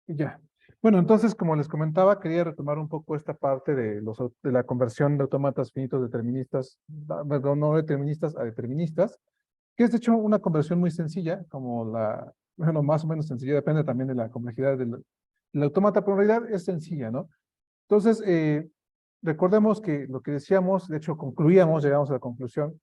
Ya. Bueno, entonces, como les comentaba, quería retomar un poco esta parte de de la conversión de autómatas finitos deterministas, perdón, no deterministas a deterministas, que es de hecho una conversión muy sencilla, como bueno, más o menos sencilla, depende también de la complejidad del autómata, pero en realidad es sencilla, ¿no? Entonces, recordemos que lo que decíamos, de hecho concluíamos, llegamos a la conclusión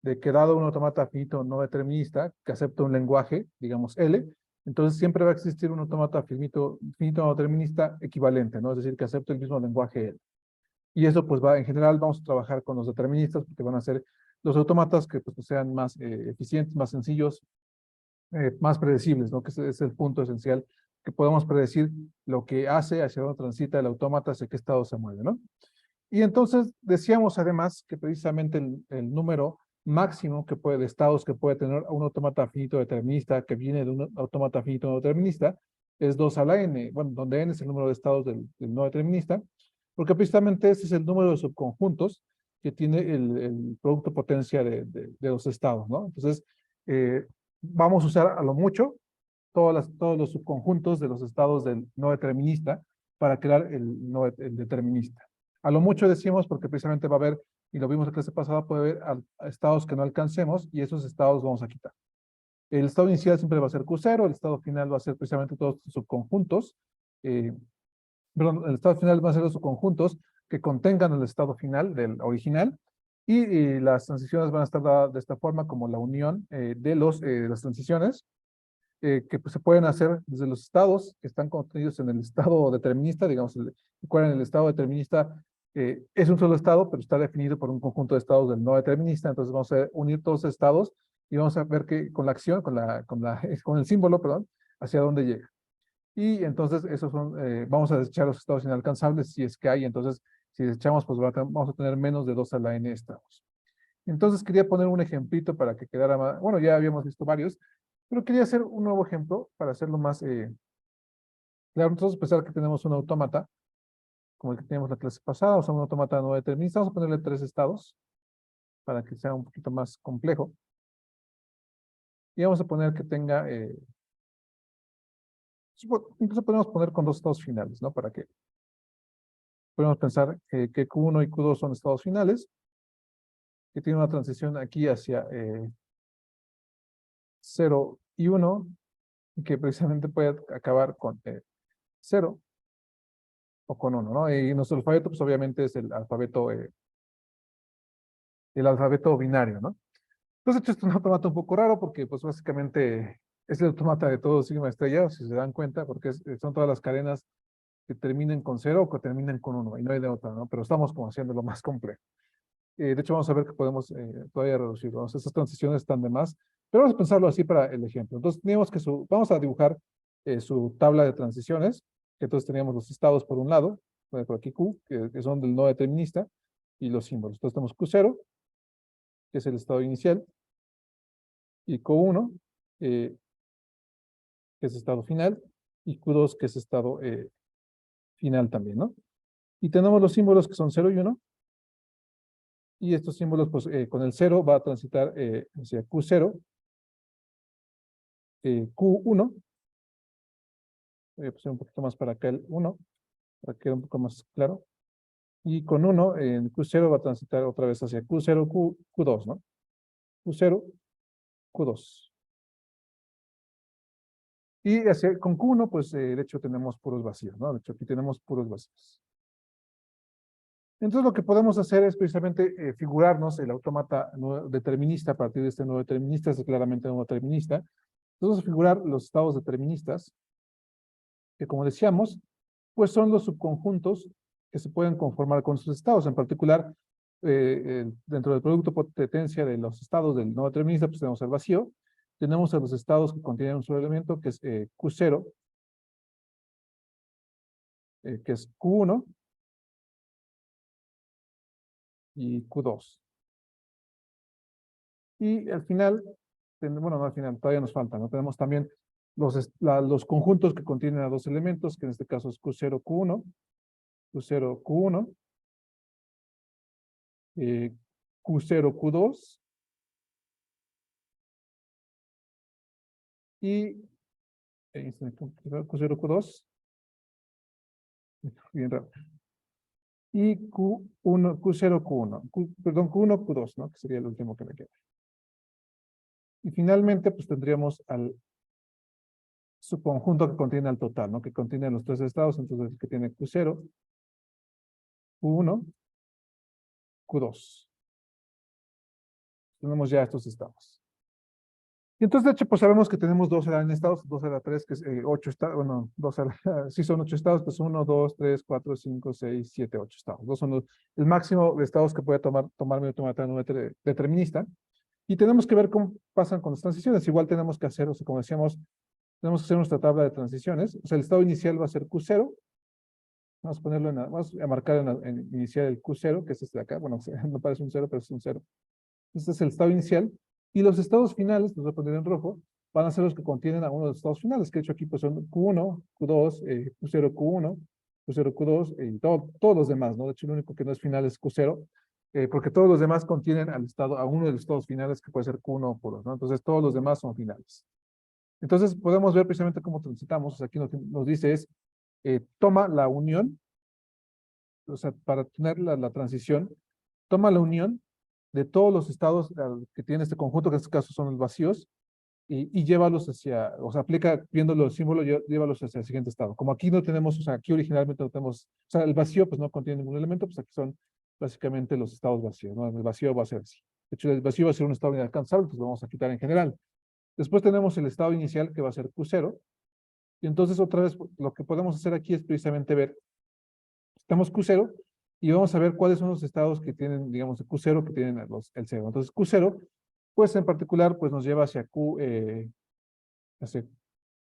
de que dado un autómata finito no determinista que acepta un lenguaje, digamos L, entonces siempre va a existir un autómata finito no determinista equivalente, ¿no? Es decir, que acepte el mismo lenguaje L. Y eso pues va, en general vamos a trabajar con los deterministas porque van a ser los autómatas que pues, sean más eficientes, más sencillos, más predecibles, ¿no? Que ese es el punto esencial, que podamos predecir lo que hace, hacia dónde transita el autómata, hacia qué estado se mueve, ¿no? Y entonces decíamos además que precisamente el número máximo de estados que puede tener un autómata finito determinista que viene de un autómata finito no determinista es 2 a la n, bueno, donde n es el número de estados del no determinista, porque precisamente ese es el número de subconjuntos que tiene el producto potencia de los estados, ¿no? Entonces, vamos a usar a lo mucho todos los subconjuntos de los estados del no determinista para crear el determinista. A lo mucho decimos porque precisamente va a haber, y lo vimos en la clase pasada, puede haber estados que no alcancemos y esos estados vamos a quitar. El estado inicial siempre va a ser Q0, el estado final va a ser precisamente todos los subconjuntos, eh, perdón, el estado final va a ser los subconjuntos que contengan el estado final del original y las transiciones van a estar dadas de esta forma como la unión las transiciones que pues, se pueden hacer desde los estados que están contenidos en el estado determinista, digamos, recuerden, el estado determinista es un solo estado, pero está definido por un conjunto de estados del no determinista, entonces vamos a unir todos los estados y vamos a ver que con la acción, con el símbolo, perdón, hacia dónde llega. Y entonces esos vamos a desechar los estados inalcanzables si es que hay, entonces si desechamos, pues vamos a tener menos de 2 a la n estados. Entonces quería poner un ejemplito para que quedara más, bueno, ya habíamos visto varios, pero quería hacer un nuevo ejemplo para hacerlo más claro. Nosotros, a pesar que tenemos un autómata, como el que teníamos la clase pasada, o sea, un autómata no determinista, vamos a ponerle 3 estados para que sea un poquito más complejo. Y vamos a poner que tenga, incluso podemos poner con 2 estados finales, ¿no? Para que podemos pensar que Q1 y Q2 son estados finales, que tiene una transición aquí hacia 0 y 1, y que precisamente puede acabar con 0 o con 1, ¿no? Y nuestro alfabeto, pues obviamente es el alfabeto binario, ¿no? Entonces, esto es un automata un poco raro porque, pues básicamente es el automata de todo signo de estrella, si se dan cuenta, porque son todas las cadenas que terminen con 0 o que terminen con 1, y no hay de otra, ¿no? Pero estamos como haciéndolo más complejo. De hecho, vamos a ver que podemos todavía reducirlo, ¿no? Esas transiciones están de más, pero vamos a pensarlo así para el ejemplo. Entonces, teníamos que vamos a dibujar su tabla de transiciones, que entonces teníamos los estados por un lado, por aquí Q, que son del no determinista, y los símbolos. Entonces tenemos Q0, que es el estado inicial, y Q1, que es estado final, y Q2, que es estado final también, ¿no? Y tenemos los símbolos que son 0 y 1, y estos símbolos, pues con el 0 va a transitar hacia Q0, Q1, voy a poner un poquito más para acá el 1, para que quede un poco más claro, y con 1 en Q0 va a transitar otra vez hacia Q0, Q2, ¿no? Q0, Q2. Y con Q1, pues de hecho tenemos puros vacíos, ¿no? De hecho aquí tenemos puros vacíos. Entonces lo que podemos hacer es precisamente figurarnos el autómata determinista a partir de este no determinista, es claramente no determinista. Entonces vamos a figurar los estados deterministas, que como decíamos, pues son los subconjuntos que se pueden conformar con sus estados. En particular, dentro del producto potencia de los estados del no determinista, pues tenemos el vacío, tenemos a los estados que contienen un solo elemento, que es Q0, que es Q1 y Q2. Y al final, bueno, no al final, todavía nos falta, ¿no? Tenemos también los conjuntos que contienen a 2 elementos, que en este caso es Q0, Q1, Q0, Q1, eh, Q0, Q2 y Q0, Q2. bien raro. Y Q1, Q0, Q1, perdón, Q1, Q2, ¿no? Que sería el último que me queda. Y finalmente, pues tendríamos al subconjunto que contiene al total, ¿no? Que contiene los tres estados, entonces el que tiene Q0, Q1, Q2. Tenemos ya estos estados. Y entonces, de hecho, pues sabemos que tenemos 2 en estados, 2 a la 3, que es 8 estados, bueno, 2 a la, sí son 8 estados, pues 1, 2, 3, 4, 5, 6, 7, 8 estados. Dos son el máximo de estados que puede tomar mi automata determinista. Y tenemos que ver cómo pasan con las transiciones. Igual tenemos que hacer, o sea, como decíamos, tenemos que hacer nuestra tabla de transiciones. O sea, el estado inicial va a ser Q0. Vamos a ponerlo vamos a marcar en inicial el Q0, que es este de acá. Bueno, no parece un 0, pero es un 0. Este es el estado inicial. Y los estados finales, los voy a poner en rojo, van a ser los que contienen a uno de los estados finales, que de hecho aquí pues son Q1, Q2, Q0, Q1, Q0, Q2, y todos los demás, ¿no? De hecho, el único que no es final es Q0, porque todos los demás contienen a uno de los estados finales, que puede ser Q1 o Q2, ¿no? Entonces, todos los demás son finales. Entonces, podemos ver precisamente cómo transitamos. O sea, aquí nos dice es, toma la unión, o sea, para tener la transición, toma la unión de todos los estados que tiene este conjunto, que en este caso son los vacíos, y llévalos hacia, o sea, aplica viendo los símbolos, llévalos hacia el siguiente estado. Como aquí no tenemos, o sea, aquí originalmente no tenemos, o sea, el vacío pues no contiene ningún elemento, pues aquí son básicamente los estados vacíos, ¿no? El vacío va a ser así. De hecho, el vacío va a ser un estado inalcanzable, pues lo vamos a quitar en general. Después tenemos el estado inicial que va a ser Q0, y entonces otra vez lo que podemos hacer aquí es precisamente ver, estamos Q0, y vamos a ver cuáles son los estados que tienen, digamos, el Q0, que tienen el 0. Entonces Q0, pues en particular, pues nos lleva hacia hacia,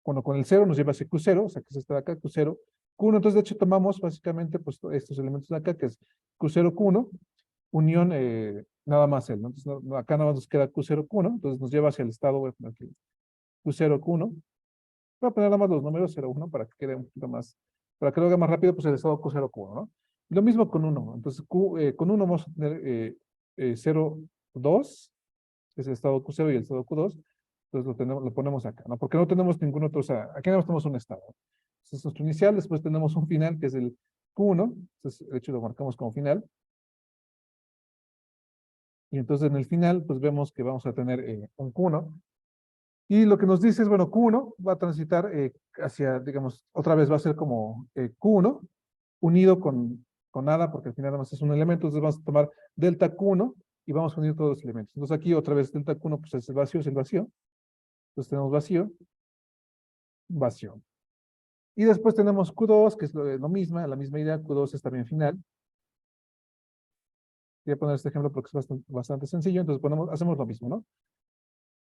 bueno, con el 0 nos lleva hacia Q0, o sea, que es este de acá, Q0, Q1, entonces de hecho tomamos básicamente pues estos elementos de acá, que es Q0, Q1, unión, nada más él, ¿no? Entonces acá nada más nos queda Q0, Q1, entonces nos lleva hacia el estado, voy a poner aquí Q0, Q1, voy a poner nada más los números 0, 1 para que quede un poquito más, para que lo haga más rápido, pues el estado Q0, Q1, ¿no? Y lo mismo con 1, entonces con 1 vamos a tener 0, 2, que es el estado Q0 y el estado Q2, entonces lo ponemos acá, ¿no? Porque no tenemos ningún otro, o sea, aquí nada más tenemos un estado. Entonces, es nuestro inicial, después tenemos un final, que es el Q1, entonces, de hecho, lo marcamos como final. Y entonces en el final, pues vemos que vamos a tener un Q1. Y lo que nos dice es, bueno, Q1 va a transitar hacia, digamos, otra vez va a ser como Q1 unido con nada, porque al final nada más es un elemento, entonces vamos a tomar delta Q1 y vamos a unir todos los elementos. Entonces aquí otra vez delta Q1, pues es el vacío. Entonces tenemos vacío, vacío. Y después tenemos Q2, que es lo mismo, la misma idea, Q2 es también final. Voy a poner este ejemplo porque es bastante sencillo, entonces hacemos lo mismo, ¿no?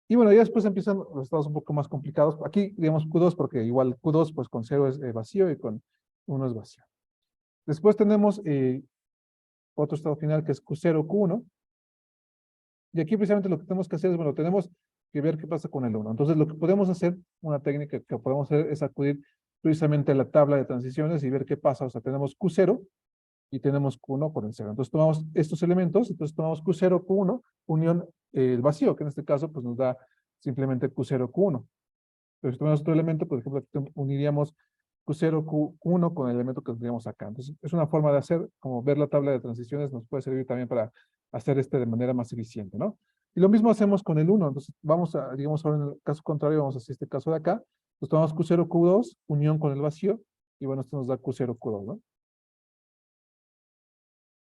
Y bueno, ya después empiezan los estados un poco más complicados. Aquí, digamos, Q2, porque igual Q2, pues con 0 es vacío y con 1 es vacío. Después tenemos otro estado final que es Q0, Q1. Y aquí precisamente lo que tenemos que hacer es, bueno, tenemos que ver qué pasa con el 1. Entonces, lo que podemos hacer, una técnica que podemos hacer es acudir precisamente a la tabla de transiciones y ver qué pasa. O sea, tenemos Q0 y tenemos Q1 con el 0. Entonces, tomamos estos elementos, entonces tomamos Q0, Q1, unión el vacío, que en este caso, pues nos da simplemente Q0, Q1. Pero si tomamos otro elemento, por ejemplo, uniríamos Q0, Q1 con el elemento que tendríamos acá. Entonces, es una forma de hacer, como ver la tabla de transiciones, nos puede servir también para hacer de manera más eficiente, ¿no? Y lo mismo hacemos con el 1. Entonces, vamos a, digamos, ahora en el caso contrario, vamos a hacer este caso de acá. Entonces, tomamos Q0, Q2, unión con el vacío, y bueno, esto nos da Q0, Q2, ¿no?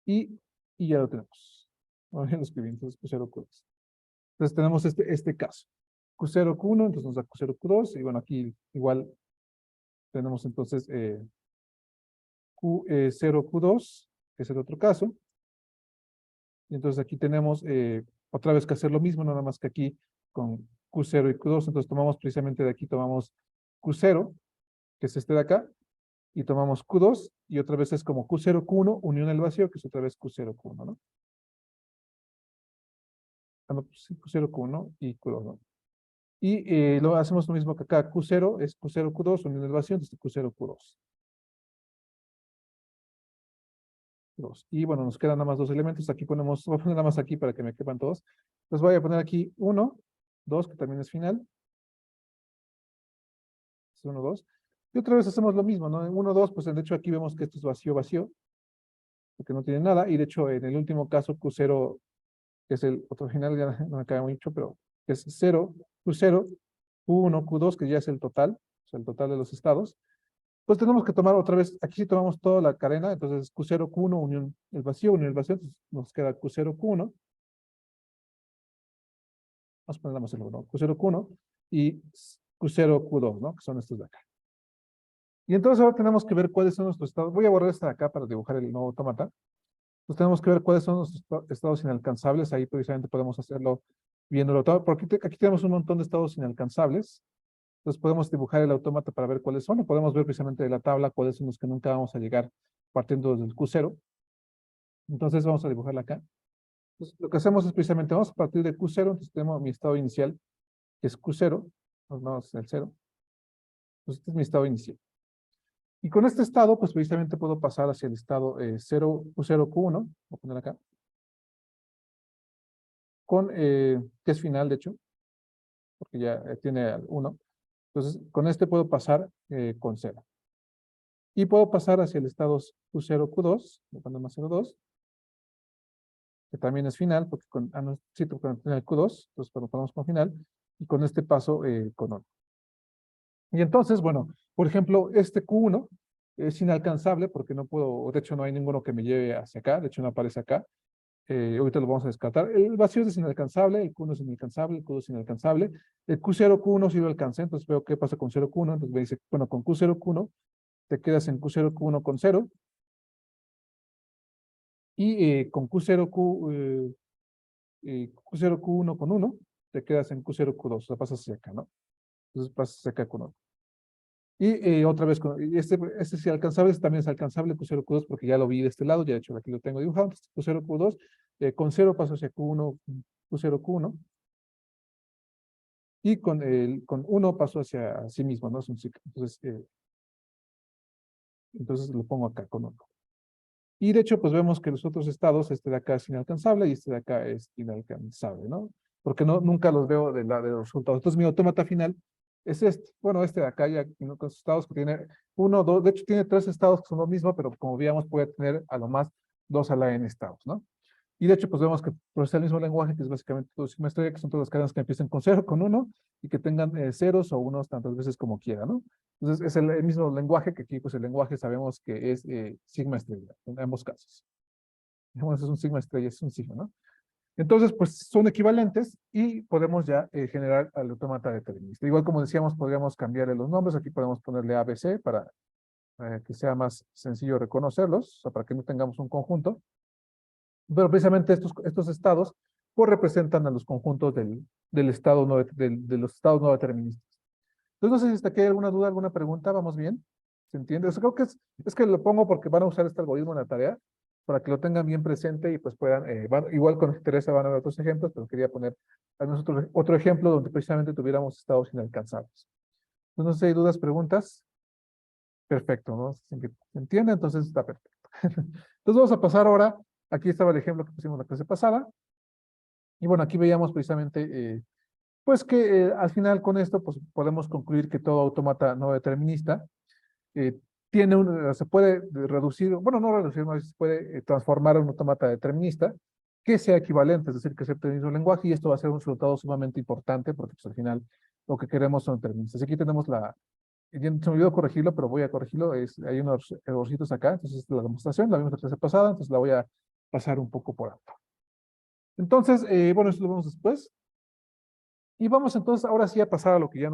Y ya lo tenemos. Ahora ya lo escribí, entonces Q0, Q2. Entonces, tenemos este caso. Q0, Q1, entonces nos da Q0, Q2, y bueno, aquí igual tenemos entonces Q0, Q2, que es el otro caso. Y entonces aquí tenemos otra vez que hacer lo mismo, nada más que aquí con Q0 y Q2. Entonces tomamos precisamente de aquí, tomamos Q0, que es este de acá, y tomamos Q2, y otra vez es como Q0, Q1, unión al vacío, que es otra vez Q0, Q1, ¿no? Ah, no, pues sí, Q0, Q1 y Q2, ¿no? Y lo hacemos lo mismo que acá, Q0 es Q0, Q2, unión al vacío, entonces Q0, Q2. Y bueno, nos quedan nada más dos elementos. Aquí ponemos, voy a poner nada más aquí para que me quepan todos. Entonces voy a poner aquí 1, 2, que también es final. Es 1, 2. Y otra vez hacemos lo mismo, ¿no? En 1, 2, pues de hecho aquí vemos que esto es vacío, vacío, porque no tiene nada. Y de hecho en el último caso Q0, que es el otro final, ya no me acaba mucho, pero es 0, Q0, Q1, Q2, que ya es el total, o sea, el total de los estados. Pues tenemos que tomar otra vez, aquí sí tomamos toda la cadena, entonces Q0, Q1, unión el vacío, entonces nos queda Q0, Q1, vamos a poner nada más el 1, Q0, Q1 y Q0, Q2, ¿no? Que son estos de acá. Y entonces ahora tenemos que ver cuáles son nuestros estados. Voy a borrar esta de acá para dibujar el nuevo autómata. Entonces tenemos que ver cuáles son nuestros estados inalcanzables. Ahí precisamente podemos hacerlo viéndolo todo. Porque aquí tenemos un montón de estados inalcanzables. Entonces podemos dibujar el autómata para ver cuáles son. O podemos ver precisamente de la tabla cuáles son los que nunca vamos a llegar partiendo desde el Q0. Entonces vamos a dibujarla acá. Entonces, lo que hacemos es precisamente, vamos a partir de Q0, entonces tenemos mi estado inicial, que es Q0, nos vamos al 0. Entonces este es mi estado inicial. Y con este estado, pues precisamente puedo pasar hacia el estado 0, Q0, Q1, voy a poner acá, que es final, de hecho, porque ya tiene 1. Entonces, con este puedo pasar con 0. Y puedo pasar hacia el estado Q0, Q2, voy a poner más 0,2, que también es final, porque no, sí, porque tiene el Q2, entonces lo ponemos con final, y con este paso con 1. Y entonces, bueno, por ejemplo, este Q1 es inalcanzable porque no puedo, de hecho no hay ninguno que me lleve hacia acá, de hecho no aparece acá. Ahorita lo vamos a descartar. El vacío es inalcanzable, el Q1 es inalcanzable, el Q2 es inalcanzable. El Q0, Q1 sí lo alcancé, entonces veo qué pasa con 0, Q1. Entonces me dice, bueno, con Q0, Q1 te quedas en Q0, Q1 con 0. Y con Q0, Q1 con 1 te quedas en Q0, Q2. O sea, pasas hacia acá, ¿no? Entonces pasas hacia acá con 1. Y otra vez, este sí alcanzable, este también es alcanzable, Q0, Q2, porque ya lo vi de este lado, ya de hecho aquí lo tengo dibujado, entonces Q0, Q2, con 0 paso hacia Q1, Q0, Q1, y con 1 paso hacia sí mismo, ¿no? Es un ciclo. Entonces lo pongo acá con 1. Y de hecho, pues vemos que los otros estados, este de acá es inalcanzable y este de acá es inalcanzable, ¿no? Porque nunca los veo de los resultados. Entonces mi autómata final es este. Bueno, este de acá ya con los estados que tiene 1, 2, de hecho tiene 3 estados que son lo mismo, pero como veíamos puede tener a lo más 2 a la n estados, ¿no? Y de hecho, pues vemos que procesa el mismo lenguaje, que es básicamente todo sigma estrella, que son todas las cadenas que empiecen con 0, con 1, y que tengan ceros o unos tantas veces como quiera, ¿no? Entonces, es el mismo lenguaje, que aquí, pues el lenguaje sabemos que es sigma estrella, en ambos casos. Digamos, es un sigma estrella, es un sigma, ¿no? Entonces, pues son equivalentes y podemos ya generar al autómata determinista. Igual como decíamos, podríamos cambiarle los nombres. Aquí podemos ponerle ABC para que sea más sencillo reconocerlos, o sea, para que no tengamos un conjunto. Pero precisamente estos estados pues representan a los conjuntos del estado no, de los estados no deterministas. Entonces, no sé si hasta aquí hay alguna duda, alguna pregunta, ¿vamos bien? ¿Se entiende? O sea, creo que es que lo pongo porque van a usar este algoritmo en la tarea para que lo tengan bien presente y pues puedan, igual con Teresa van a ver otros ejemplos, pero quería poner al menos otro ejemplo donde precisamente tuviéramos estados inalcanzables. Entonces, no sé si hay dudas, preguntas. Perfecto, ¿no? ¿Se entiende? Entonces está perfecto. Entonces vamos a pasar ahora, aquí estaba el ejemplo que pusimos la clase pasada, y bueno, aquí veíamos precisamente, pues que al final con esto, pues podemos concluir que todo autómata no determinista eh, se puede reducir, bueno, no reducir, no, se puede transformar a un autómata determinista que sea equivalente, es decir, que acepte el mismo lenguaje, y esto va a ser un resultado sumamente importante porque pues, al final lo que queremos son deterministas. Aquí tenemos se me olvidó corregirlo, pero voy a corregirlo, hay unos errorcitos acá, entonces la demostración, la vimos la clase pasada, entonces la voy a pasar un poco por alto. Entonces, bueno, eso lo vemos después. Y vamos entonces ahora sí a pasar a lo que ya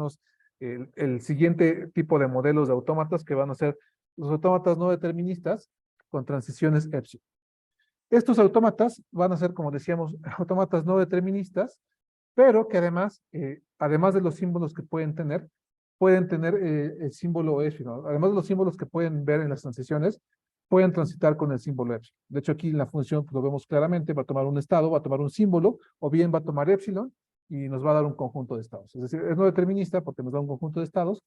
el siguiente tipo de modelos de autómatas que van a ser los autómatas no deterministas con transiciones epsilon. Estos autómatas van a ser, como decíamos, autómatas no deterministas, pero que además de los símbolos que pueden tener el símbolo epsilon. Además de los símbolos que pueden ver en las transiciones, pueden transitar con el símbolo epsilon. De hecho, aquí en la función pues, lo vemos claramente, va a tomar un estado, va a tomar un símbolo, o bien va a tomar epsilon, y nos va a dar un conjunto de estados. Es decir, es no determinista porque nos da un conjunto de estados,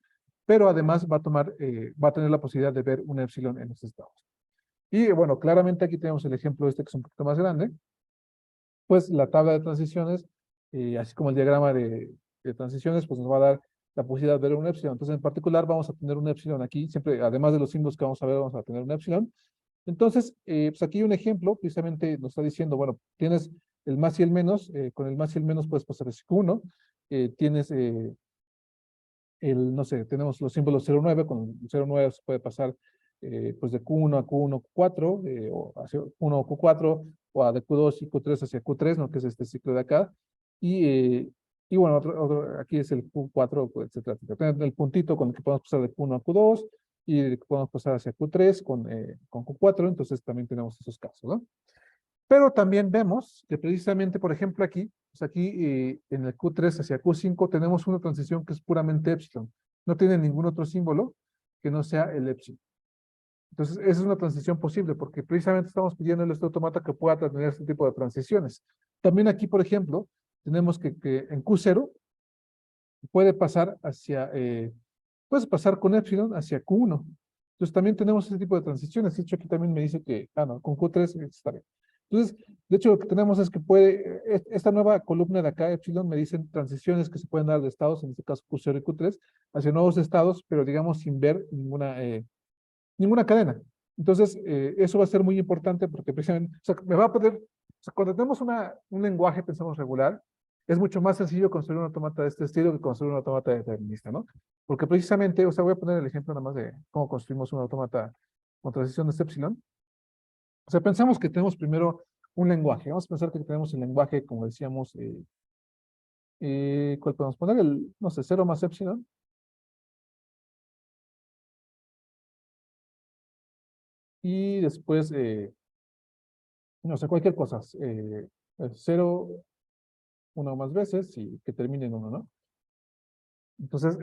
pero además va a tener la posibilidad de ver un epsilon en los estados. Y bueno, claramente aquí tenemos el ejemplo este que es un poquito más grande, pues la tabla de transiciones, así como el diagrama de transiciones, pues nos va a dar la posibilidad de ver un epsilon. Entonces, en particular, vamos a tener un epsilon aquí, siempre, además de los símbolos que vamos a ver, vamos a tener un epsilon. Entonces, pues aquí hay un ejemplo, precisamente nos está diciendo, bueno, tienes el más y el menos, con el más y el menos puedes pasar a Q1, tienes no sé, tenemos los símbolos 0,9, con el 0,9 se puede pasar pues de Q1 a Q1, Q4, o hacia Q1 a Q4, o a de Q2 y Q3 hacia Q3, ¿no? Que es este ciclo de acá. Y bueno, aquí es el Q4, pues, etcétera, etcétera. El puntito con el que podemos pasar de Q1 a Q2, y de que podemos pasar hacia Q3 con Q4, entonces también tenemos esos casos, ¿no? Pero también vemos que precisamente, por ejemplo, aquí, pues aquí en el Q3 hacia Q5 tenemos una transición que es puramente epsilon. No tiene ningún otro símbolo que no sea el epsilon. Entonces, esa es una transición posible porque precisamente estamos pidiendo a este automata que pueda tener este tipo de transiciones. También aquí, por ejemplo, tenemos que en Q0 puede pasar hacia, puedes pasar con epsilon hacia Q1. Entonces, también tenemos ese tipo de transiciones. De hecho, aquí también me dice que, no, con Q3 está bien. Entonces, de hecho, lo que tenemos es que puede, esta nueva columna de acá, epsilon, me dicen transiciones que se pueden dar de estados, en este caso Q0 y Q3, hacia nuevos estados, pero digamos sin ver ninguna cadena. Entonces, eso va a ser muy importante porque precisamente, o sea, me va a poder, o sea, cuando tenemos un lenguaje, pensamos regular, es mucho más sencillo construir un automata de este estilo que construir un automata determinista, ¿no? Porque precisamente, o sea, voy a poner el ejemplo nada más de cómo construimos un automata con transiciones epsilon. O sea, pensamos que tenemos primero un lenguaje. Vamos a pensar que tenemos el lenguaje, como decíamos, ¿cuál podemos poner? No sé, 0 más epsilon. Y después, no sé, cualquier cosa. 0, 1 más veces y que termine en 1, ¿no? Entonces,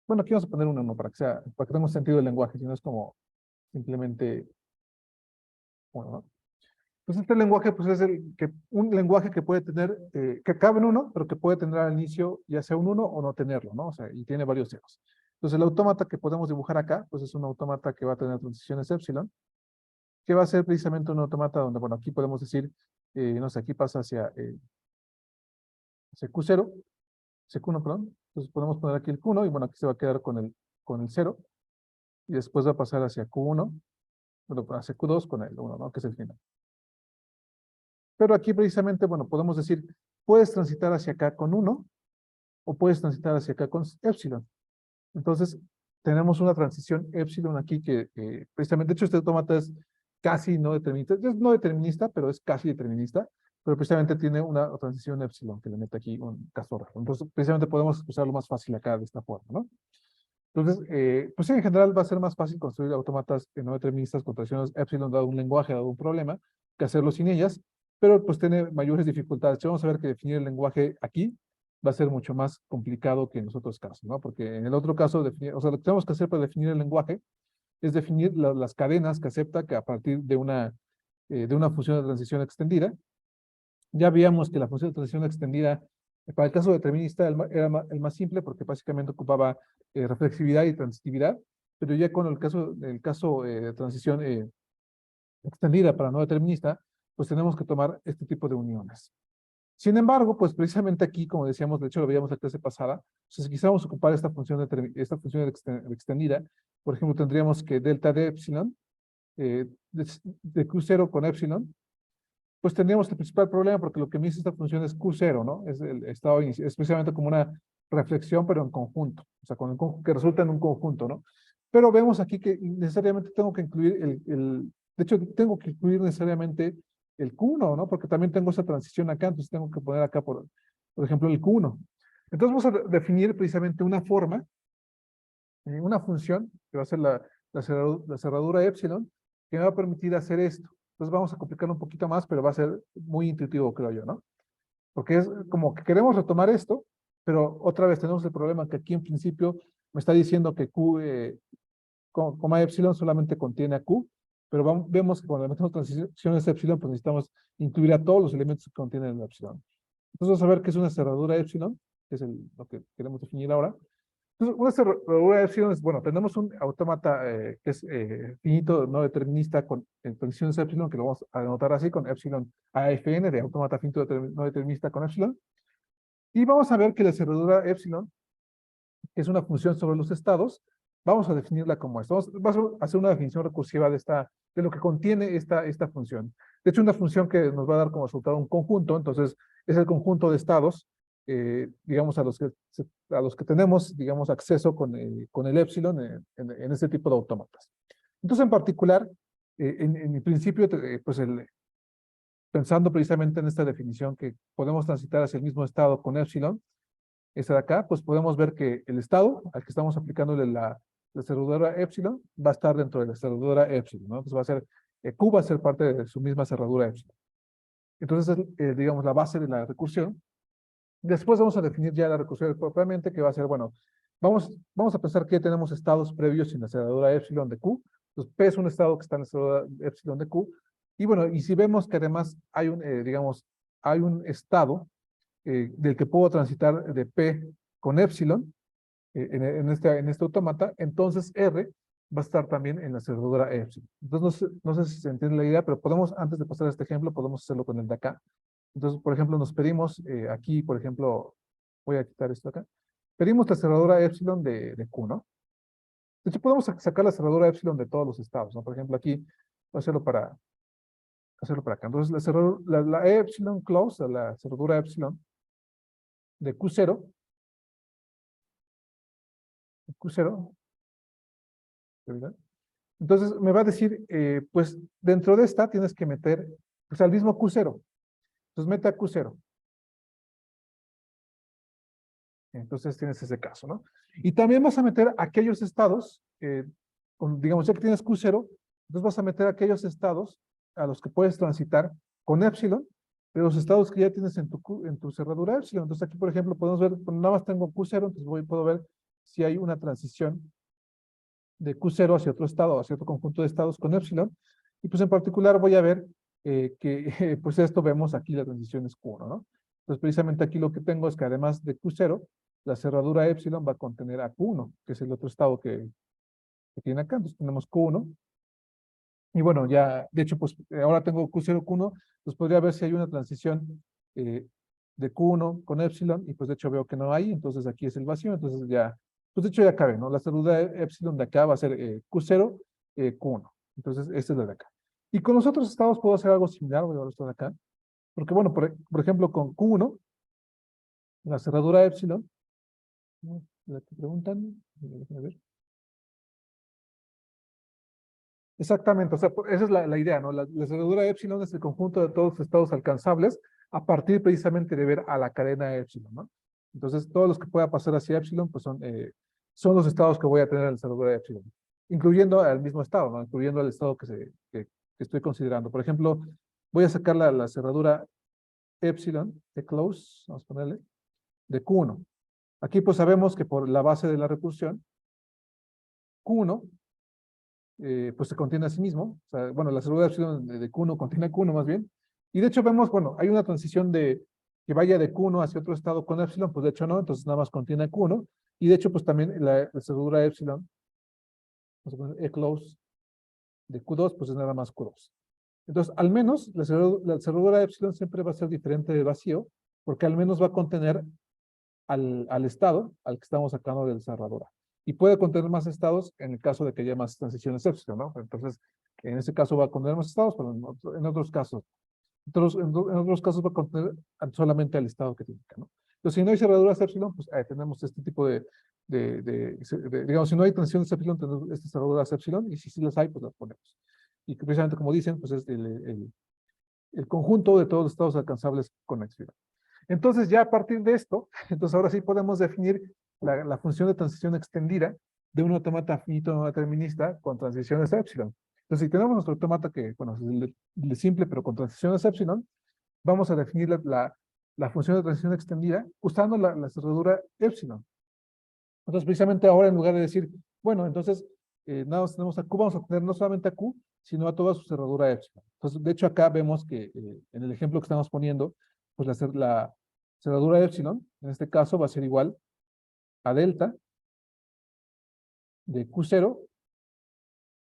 bueno, aquí vamos a poner un 1 para que tengamos sentido del lenguaje, si no es como simplemente 1, ¿no? Pues este lenguaje, pues es un lenguaje que puede tener, que cabe en 1, pero que puede tener al inicio ya sea un 1 o no tenerlo, ¿no? O sea, y tiene varios ceros. Entonces, el autómata que podemos dibujar acá, pues es un autómata que va a tener transiciones epsilon, que va a ser precisamente un autómata donde, bueno, aquí podemos decir, no sé, aquí pasa hacia Q0, hacia Q1, perdón. Entonces podemos poner aquí el Q1 y bueno, aquí se va a quedar con el 0 y después va a pasar hacia Q1, bueno, hacia Q2 con el 1, ¿no? Que es el final. Pero aquí precisamente, bueno, podemos decir, puedes transitar hacia acá con 1 o puedes transitar hacia acá con epsilon. Entonces, tenemos una transición epsilon aquí que precisamente, de hecho, este autómata es casi no determinista, es no determinista, pero es casi determinista, pero precisamente tiene una transición epsilon que le mete aquí un castor. Entonces, precisamente podemos usarlo más fácil acá de esta forma, ¿no? Entonces, pues sí, en general va a ser más fácil construir autómatas no deterministas con transiciones epsilon dado un lenguaje, dado un problema, que hacerlo sin ellas, pero pues tiene mayores dificultades. Ya vamos a ver que definir el lenguaje aquí va a ser mucho más complicado que en los otros casos, ¿no? Porque en el otro caso, o sea, lo que tenemos que hacer para definir el lenguaje es definir las cadenas que acepta que a partir de una función de transición extendida. Ya veíamos que la función de transición extendida, para el caso determinista, era el más simple porque básicamente ocupaba reflexividad y transitividad, pero ya con el caso de transición extendida para no determinista, pues tenemos que tomar este tipo de uniones. Sin embargo, pues precisamente aquí, como decíamos, de hecho lo veíamos la clase pasada, si quisiéramos ocupar esta función extendida, por ejemplo, tendríamos que delta de epsilon, de Q0 con epsilon, pues tendríamos el principal problema porque lo que me dice esta función es Q0, ¿no? Es el estado inicial, es precisamente como una reflexión, pero en conjunto, o sea, que resulta en un conjunto, ¿no? Pero vemos aquí que necesariamente tengo que incluir de hecho, tengo que incluir necesariamente el Q1, ¿no? Porque también tengo esa transición acá, entonces tengo que poner acá, por ejemplo, el Q1. Entonces vamos a definir precisamente una forma, una función, que va a ser la cerradura epsilon, que me va a permitir hacer esto. Entonces vamos a complicarlo un poquito más, pero va a ser muy intuitivo, creo yo, ¿no? Porque es como que queremos retomar esto, pero otra vez tenemos el problema que aquí en principio me está diciendo que Q, coma epsilon solamente contiene a Q, pero vemos que cuando le metemos transiciones epsilon, pues necesitamos incluir a todos los elementos que contienen el epsilon. Entonces vamos a ver qué es una cerradura epsilon, que es lo que queremos definir ahora. Entonces, una cerradura epsilon es, bueno, tenemos un autómata que es finito no determinista con transiciones epsilon, que lo vamos a anotar así, con epsilon AFN, de autómata finito no determinista con epsilon. Y vamos a ver que la cerradura epsilon que es una función sobre los estados, vamos a definirla como esto. Vamos a hacer una definición recursiva de lo que contiene esta función. De hecho, una función que nos va a dar como resultado un conjunto, entonces es el conjunto de estados, digamos, a los que tenemos, digamos, acceso con el epsilon en este tipo de autómatas. Entonces, en particular, en principio, pues pensando precisamente en esta definición que podemos transitar hacia el mismo estado con epsilon, esta de acá, pues podemos ver que el estado al que estamos aplicándole la cerradura epsilon va a estar dentro de la cerradura epsilon, ¿no? Entonces va a ser, Q va a ser parte de su misma cerradura epsilon. Entonces es, digamos, la base de la recursión. Después vamos a definir ya la recursión propiamente, que va a ser, bueno, vamos a pensar que tenemos estados previos en la cerradura epsilon de Q. Entonces, P es un estado que está en la cerradura epsilon de Q. Y bueno, y si vemos que además hay digamos, hay un estado del que puedo transitar de P con epsilon en este autómata, entonces R va a estar también en la cerradura epsilon. Entonces, no sé si se entiende la idea, pero podemos, antes de pasar a este ejemplo, podemos hacerlo con el de acá. Entonces, por ejemplo, nos pedimos aquí, por ejemplo, voy a quitar esto acá, pedimos la cerradura epsilon de Q, ¿no? De hecho, podemos sacar la cerradura epsilon de todos los estados, ¿no? Por ejemplo, aquí, voy a hacerlo para acá. Entonces, la epsilon close, la cerradura epsilon de Q0, Q0, ¿verdad? Entonces, me va a decir, pues, dentro de esta tienes que meter, pues, al mismo Q0. Entonces, mete a Q0. Entonces tienes ese caso, ¿no? Y también vas a meter aquellos estados, digamos, ya que tienes Q0, entonces vas a meter aquellos estados a los que puedes transitar con epsilon, de los estados que ya tienes en tu cerradura epsilon. Entonces aquí, por ejemplo, podemos ver, nada más tengo Q0, entonces puedo ver si hay una transición de Q0 hacia otro estado, hacia otro conjunto de estados con epsilon. Y pues en particular voy a ver que, pues esto vemos aquí la transición es Q1, ¿no? Entonces precisamente aquí lo que tengo es que además de Q0, la cerradura epsilon va a contener a Q1, que es el otro estado que tiene acá. Entonces tenemos Q1. Y bueno, ya, de hecho, pues ahora tengo Q0, Q1, pues podría ver si hay una transición de Q1 con epsilon, y pues de hecho veo que no hay, entonces aquí es el vacío, entonces ya, pues de hecho ya cabe, ¿no? La cerradura epsilon de acá va a ser Q0, Q1. Entonces, este es el de acá. Y con los otros estados puedo hacer algo similar, voy a ver esto de acá, porque bueno, por ejemplo, con Q1, la cerradura epsilon, ¿no? La que preguntan, a ver. Exactamente, o sea, esa es la idea, ¿no? La cerradura epsilon es el conjunto de todos los estados alcanzables a partir precisamente de ver a la cadena epsilon, ¿no? Entonces, todos los que pueda pasar hacia epsilon, pues son los estados que voy a tener en la cerradura epsilon, incluyendo al mismo estado, ¿no? Incluyendo el estado que estoy considerando. Por ejemplo, voy a sacar la cerradura epsilon de close, vamos a ponerle, de Q1. Aquí pues sabemos que por la base de la recursión, Q1 pues se contiene a sí mismo. O sea, bueno, la cerradura epsilon de Q1 contiene Q1 más bien. Y de hecho vemos, bueno, hay una transición de que vaya de Q1 hacia otro estado con epsilon, pues de hecho no, entonces nada más contiene Q1. Y de hecho, pues también la cerradura epsilon, vamos a poner E-close de Q2, pues es nada más Q2. Entonces, al menos la cerradura epsilon siempre va a ser diferente de vacío, porque al menos va a contener al estado al que estamos sacando de la cerradura. Y puede contener más estados en el caso de que haya más transiciones epsilon, ¿no? Entonces, en ese caso va a contener más estados, pero en otros casos. En otros casos va a contener solamente al estado que tiene acá, ¿no? Entonces, si no hay cerraduras epsilon, pues tenemos este tipo digamos, si no hay transiciones epsilon, tenemos estas cerraduras epsilon, y si sí las hay, pues las ponemos. Y que precisamente como dicen, pues es el conjunto de todos los estados alcanzables con epsilon. Entonces, ya a partir de esto, entonces ahora sí podemos definir la función de transición extendida de un autómata finito no determinista con transiciones epsilon. Entonces, si tenemos nuestro autómata que, bueno, es el simple, pero con transiciones epsilon, vamos a definir la función de transición extendida usando la cerradura epsilon. Entonces, precisamente ahora, en lugar de decir, bueno, entonces, nada más tenemos a Q, vamos a tener no solamente a Q, sino a toda su cerradura epsilon. Entonces, de hecho, acá vemos que en el ejemplo que estamos poniendo, pues la cerradura epsilon, en este caso, va a ser igual a delta de Q0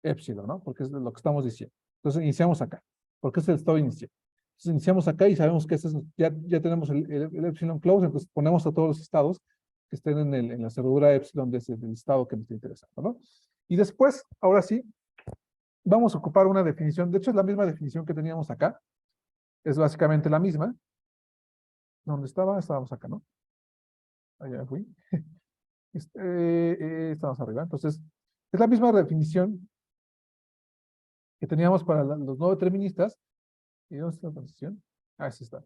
epsilon, ¿no? Porque es lo que estamos diciendo. Entonces, iniciamos acá, porque es el estado inicial. Entonces, iniciamos acá y sabemos que ya tenemos el epsilon close, entonces ponemos a todos los estados que estén en la cerradura epsilon del estado que me está interesando, ¿no? Y después, ahora sí, vamos a ocupar una definición, de hecho es la misma definición que teníamos acá, es básicamente la misma. ¿Dónde estaba? Estábamos acá, ¿no? Allá fui. Estamos arriba. Entonces, es la misma definición que teníamos para los no deterministas. ¿Y dónde está la transición? Ah, sí está.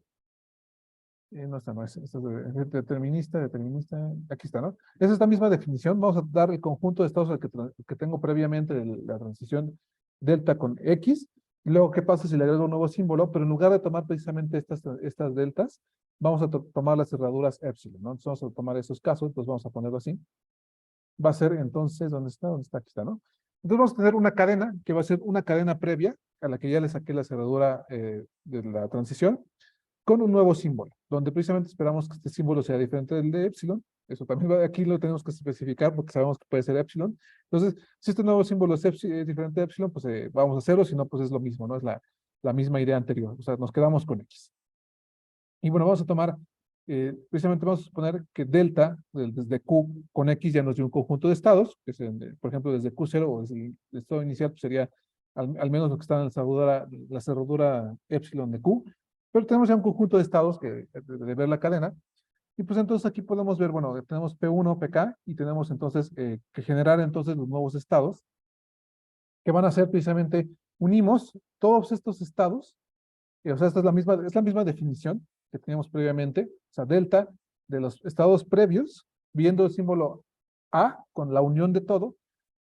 No está, no es, esto es determinista, determinista. Aquí está, ¿no? Esa es la misma definición. Vamos a dar el conjunto de estados al que tengo previamente de la transición delta con X. Y luego, ¿qué pasa si le agrego un nuevo símbolo? Pero en lugar de tomar precisamente estas deltas, vamos a tomar las cerraduras epsilon, ¿no? Entonces vamos a tomar esos casos, entonces vamos a ponerlo así. Va a ser entonces, ¿dónde está? ¿Dónde está? Aquí está, ¿no? Entonces vamos a tener una cadena que va a ser una cadena previa a la que ya le saqué la cerradura de la transición con un nuevo símbolo, donde precisamente esperamos que este símbolo sea diferente del de epsilon. Eso también aquí lo tenemos que especificar porque sabemos que puede ser epsilon. Entonces, si este nuevo símbolo es diferente de epsilon, pues vamos a cero, si no, pues es lo mismo, ¿no? Es la misma idea anterior. O sea, nos quedamos con X. Y bueno, vamos a tomar, precisamente vamos a suponer que delta, desde Q con X ya nos dio un conjunto de estados, que es, por ejemplo, desde Q0 o desde el estado inicial, pues sería al menos lo que está en la cerradura epsilon de Q, pero tenemos ya un conjunto de estados de ver la cadena, y pues entonces aquí podemos ver, bueno, tenemos P1, PK, y tenemos entonces que generar entonces los nuevos estados, que van a ser precisamente, unimos todos estos estados, o sea, esta es la misma definición que teníamos previamente, o sea, delta de los estados previos, viendo el símbolo A con la unión de todo,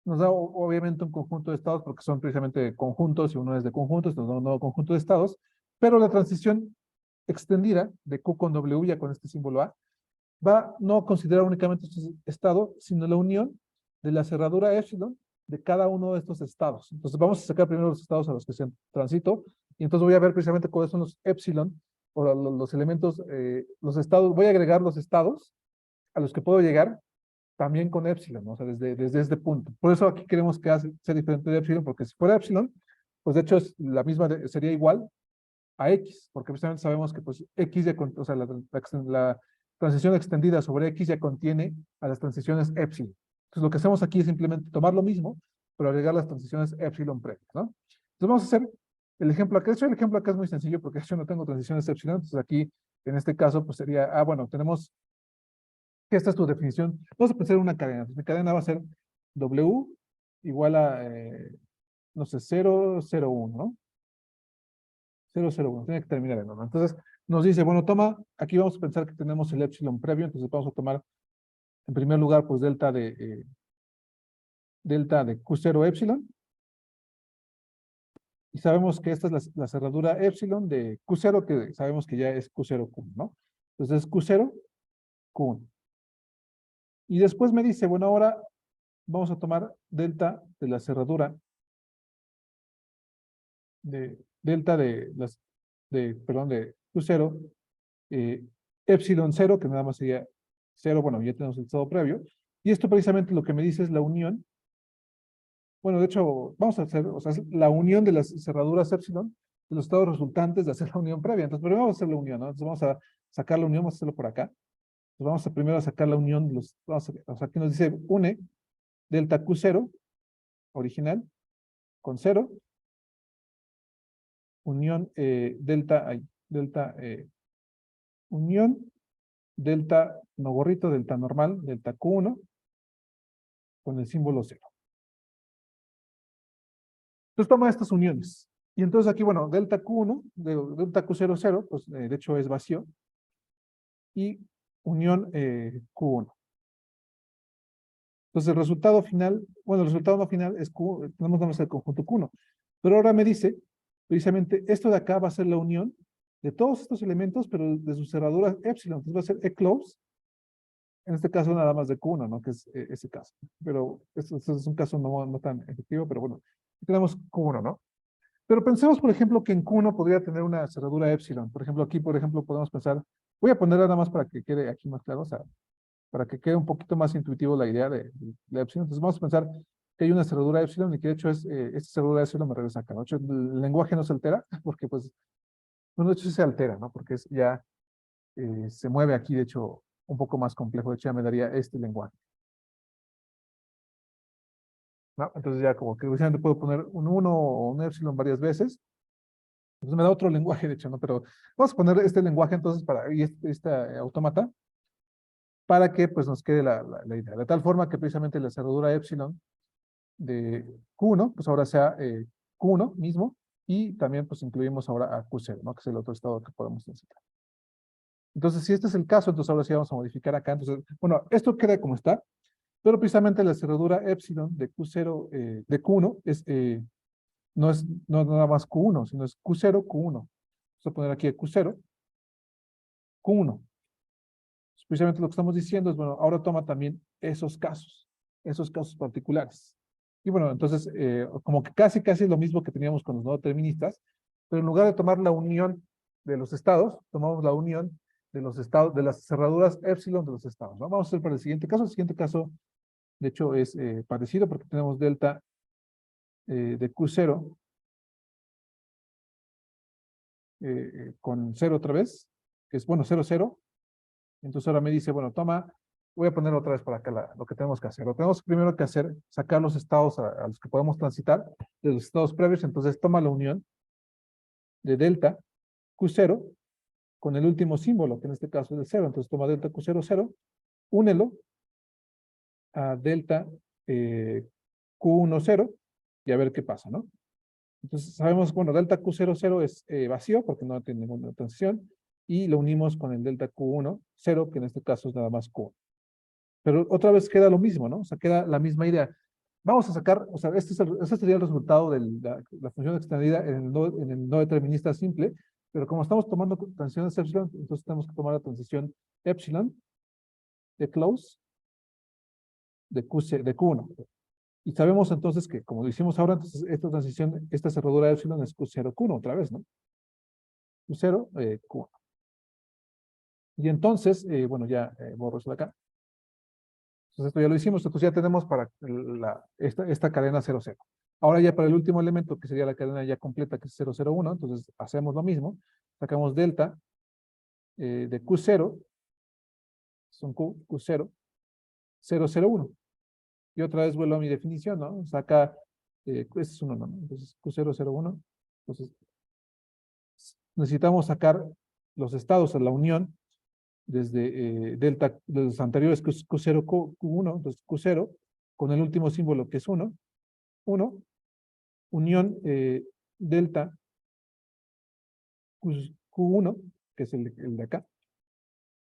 nos da obviamente un conjunto de estados porque son precisamente conjuntos y uno es de conjuntos, nos da un nuevo conjunto de estados, pero la transición extendida de Q con W ya con este símbolo A va no a considerar únicamente este estado, sino la unión de la cerradura epsilon de cada uno de estos estados. Entonces vamos a sacar primero los estados a los que se transito, y entonces voy a ver precisamente cuáles son los epsilon, o los elementos, los estados, voy a agregar los estados a los que puedo llegar también con epsilon, ¿no? O sea, desde este punto. Por eso aquí queremos que sea diferente de epsilon, porque si fuera epsilon, pues de hecho es la misma, sería igual a X, porque precisamente sabemos que pues X ya, o sea, la transición extendida sobre X ya contiene a las transiciones epsilon. Entonces lo que hacemos aquí es simplemente tomar lo mismo, pero agregar las transiciones epsilon previas, ¿no? Entonces vamos a hacer el ejemplo acá. De hecho, el ejemplo acá es muy sencillo porque yo no tengo transiciones epsilon, entonces aquí, en este caso, pues sería, bueno, tenemos, esta es tu definición. Vamos a pensar en una cadena. Entonces, mi cadena va a ser W igual a, no sé, 0, 0, 1, ¿no? 0, 0, 1, tiene que terminar en 1. Entonces nos dice, bueno, toma, aquí vamos a pensar que tenemos el epsilon previo, entonces vamos a tomar en primer lugar pues delta de Q0 epsilon, y sabemos que esta es la cerradura epsilon de Q0, que sabemos que ya es Q0, Q1, ¿no? Entonces es Q0, Q1. Y después me dice, bueno, ahora vamos a tomar delta de la cerradura delta perdón, de Q0, epsilon 0, que nada más sería 0, bueno, ya tenemos el estado previo, y esto precisamente lo que me dice es la unión, bueno, de hecho, vamos a hacer, o sea, es la unión de las cerraduras epsilon, de los estados resultantes de hacer la unión previa. Entonces, primero vamos a hacer la unión, ¿no? Entonces vamos a sacar la unión, vamos a hacerlo por acá. Entonces vamos a primero a sacar la unión de o sea, aquí nos dice une delta Q0 original con 0, unión unión delta no gorrito, delta normal, delta Q1 con el símbolo 0. Entonces toma estas uniones. Y entonces aquí, bueno, delta Q1, delta Q0, 0, pues de hecho es vacío. Y unión Q1. Entonces el resultado final, bueno, el resultado no final es Q, tenemos nada más el conjunto Q1. Pero ahora me dice, precisamente, esto de acá va a ser la unión de todos estos elementos, pero de sus cerraduras epsilon. Entonces va a ser E-close, en este caso nada más de Q1, ¿no? Que es ese caso. Pero esto es un caso no tan efectivo, pero bueno, tenemos Q1, ¿no? Pero pensemos, por ejemplo, que en Q1 podría tener una cerradura epsilon. Por ejemplo, aquí, por ejemplo, podemos pensar, voy a poner nada más para que quede aquí más claro, o sea, para que quede un poquito más intuitivo la idea de epsilon. Entonces vamos a pensar que hay una cerradura epsilon y que de hecho esta cerradura epsilon me regresa acá, ¿no? De hecho, el lenguaje no se altera, porque pues, bueno, de hecho sí se altera, ¿no? Porque ya se mueve aquí, de hecho, un poco más complejo. De hecho, ya me daría este lenguaje. ¿No? Entonces ya como que precisamente puedo poner un 1 o un epsilon varias veces. Entonces me da otro lenguaje, de hecho, ¿no? Pero vamos a poner este lenguaje entonces para y esta autómata para que pues nos quede la idea. De tal forma que precisamente la cerradura epsilon de Q1, pues ahora sea Q1 mismo, y también pues incluimos ahora a Q0, ¿no? Que es el otro estado que podemos necesitar. Entonces, si este es el caso, entonces ahora sí vamos a modificar acá. Entonces, bueno, esto queda como está, pero precisamente la cerradura epsilon de Q0, de Q1, no es nada más Q1, sino es Q0, Q1. Vamos a poner aquí Q0, Q1. Precisamente lo que estamos diciendo es, bueno, ahora toma también esos casos particulares. Y bueno, entonces, como que casi es lo mismo que teníamos con los no deterministas, pero en lugar de tomar la unión de los estados, tomamos la unión de los estados, de las cerraduras epsilon de los estados, ¿no? Vamos a hacer para el siguiente caso. El siguiente caso, de hecho, es parecido porque tenemos delta de Q0 con 0 otra vez, que es, bueno, 0, 0. Entonces ahora me dice, bueno, toma, voy a poner otra vez para acá lo que tenemos que hacer. Lo tenemos primero que hacer, sacar los estados a los que podemos transitar, de los estados previos. Entonces toma la unión de delta Q0 con el último símbolo, que en este caso es el 0. Entonces toma delta Q0, 0, únelo a delta Q1, 0, y a ver qué pasa, ¿no? Entonces sabemos, bueno, delta Q0, 0 es vacío porque no tiene ninguna transición, y lo unimos con el delta Q1, 0, que en este caso es nada más Q1. Pero otra vez queda lo mismo, ¿no? O sea, queda la misma idea. Vamos a sacar, o sea, este sería el resultado de la función extendida en el no determinista simple, pero como estamos tomando transiciones epsilon, entonces tenemos que tomar la transición epsilon de close de Q1. Y sabemos entonces que, como lo hicimos ahora, entonces esta transición, esta cerradura epsilon es Q0, Q1 otra vez, ¿no? Q0, Q1. Y entonces, bueno, ya borro eso de acá. Entonces esto ya lo hicimos, entonces ya tenemos para esta cadena 0, 0. Ahora ya para el último elemento, que sería la cadena ya completa, que es 0, 0, 1, entonces hacemos lo mismo, sacamos delta de Q0, son Q0, 0, 0, 1. Y otra vez vuelvo a mi definición, ¿no? Saca, este es 1, ¿no? Entonces Q0, 0, 1. Entonces necesitamos sacar los estados a la unión desde delta, de los anteriores Q0, Q1, entonces Q0, con el último símbolo que es 1, 1, unión delta Q1, que es el de acá,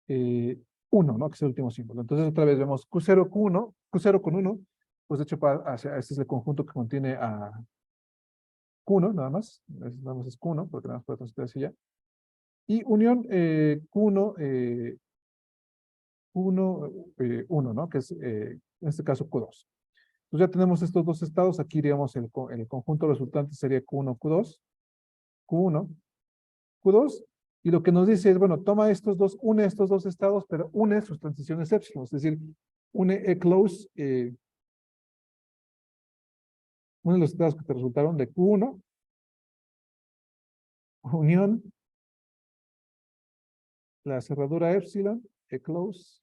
1, ¿no? Que es el último símbolo. Entonces otra vez vemos Q0, Q1, Q0 con 1, pues de hecho este es el conjunto que contiene a Q1, nada más es Q1, porque nada más puede transitar hacia allá. Y unión Q1, 1, 1, ¿no? Que es en este caso Q2. Entonces ya tenemos estos dos estados, aquí digamos el conjunto resultante sería Q1, Q2, Q1, Q2, y lo que nos dice es, bueno, toma une estos dos estados, pero une sus transiciones epsilon, es decir, une close, une los estados que te resultaron de Q1, unión, la cerradura epsilon, close,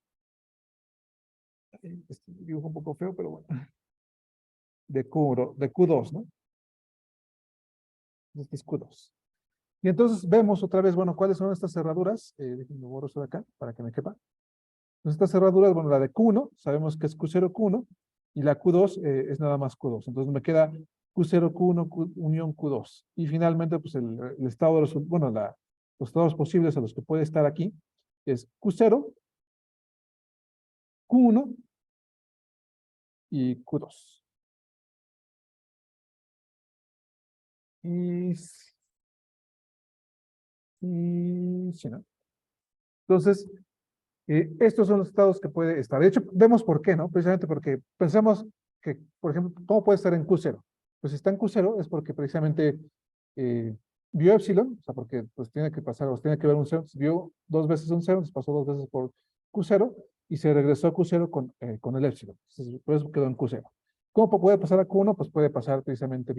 este dibujo un poco feo, pero bueno, de Q2, ¿no? Este es Q2. Y entonces vemos otra vez, bueno, ¿cuáles son estas cerraduras? Déjenme borro eso de acá para que me quepa. Entonces, estas cerraduras, bueno, la de Q1, sabemos que es Q0, Q1, y la Q2 es nada más Q2. Entonces me queda Q0, Q1, unión Q2. Y finalmente, pues el estado de bueno, los estados posibles a los que puede estar aquí es Q0, Q1 y Q2. Y, sí, ¿no? Entonces, estos son los estados que puede estar. De hecho, vemos por qué, ¿no? Precisamente porque pensamos que, por ejemplo, ¿cómo puede estar en Q0? Pues si está en Q0 es porque precisamente vio epsilon, o sea, porque pues tiene que pasar, o tiene que ver un 0, vio dos veces un 0, pasó dos veces por Q0 y se regresó a Q0 con el epsilon. Entonces, por eso quedó en Q0. ¿Cómo puede pasar a Q1? Pues puede pasar precisamente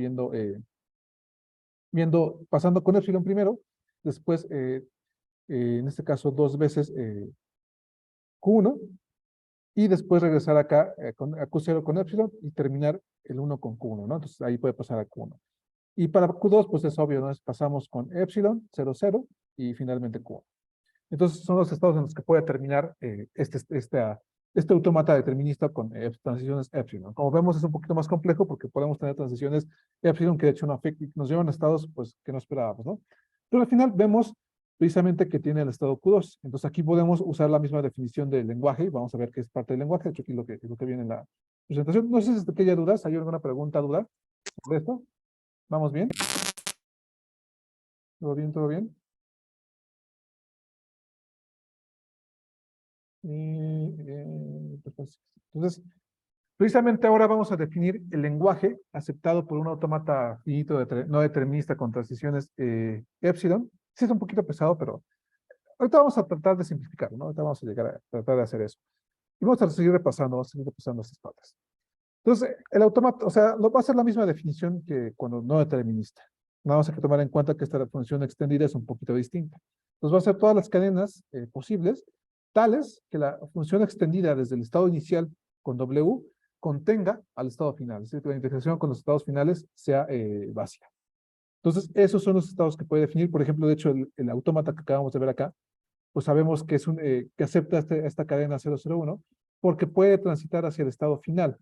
pasando con epsilon primero, después, en este caso, dos veces Q1, y después regresar acá a Q0 con epsilon y terminar el 1 con Q1, ¿no? Entonces ahí puede pasar a Q1. Y para Q2, pues es obvio, ¿no? Pasamos con epsilon, 0, 0, y finalmente Q1. Entonces son los estados en los que puede terminar este autómata determinista con transiciones epsilon. Como vemos, es un poquito más complejo porque podemos tener transiciones epsilon que de hecho nos llevan a estados pues, que no esperábamos, ¿no? Pero al final vemos precisamente que tiene el estado Q2. Entonces aquí podemos usar la misma definición del lenguaje y vamos a ver qué es parte del lenguaje. De hecho, aquí lo que viene en la presentación. No sé si haya dudas. ¿Hay alguna pregunta, duda sobre esto? ¿Vamos bien? ¿Todo bien? ¿Todo bien? Pues, entonces, precisamente ahora vamos a definir el lenguaje aceptado por un autómata finito no determinista con transiciones epsilon. Sí es un poquito pesado, pero ahorita vamos a tratar de simplificarlo, ¿no? Ahorita vamos a llegar a tratar de hacer eso. Y vamos a seguir repasando estas partes. Entonces, el autómata, o sea, va a ser la misma definición que cuando no determinista. Nada más hay que tomar en cuenta que esta función extendida es un poquito distinta. Entonces, va a ser todas las cadenas posibles, tales que la función extendida desde el estado inicial con W contenga al estado final, es decir, que la integración con los estados finales sea básica. Entonces, esos son los estados que puede definir. Por ejemplo, de hecho, el autómata que acabamos de ver acá, pues sabemos que, que acepta esta cadena 001 porque puede transitar hacia el estado final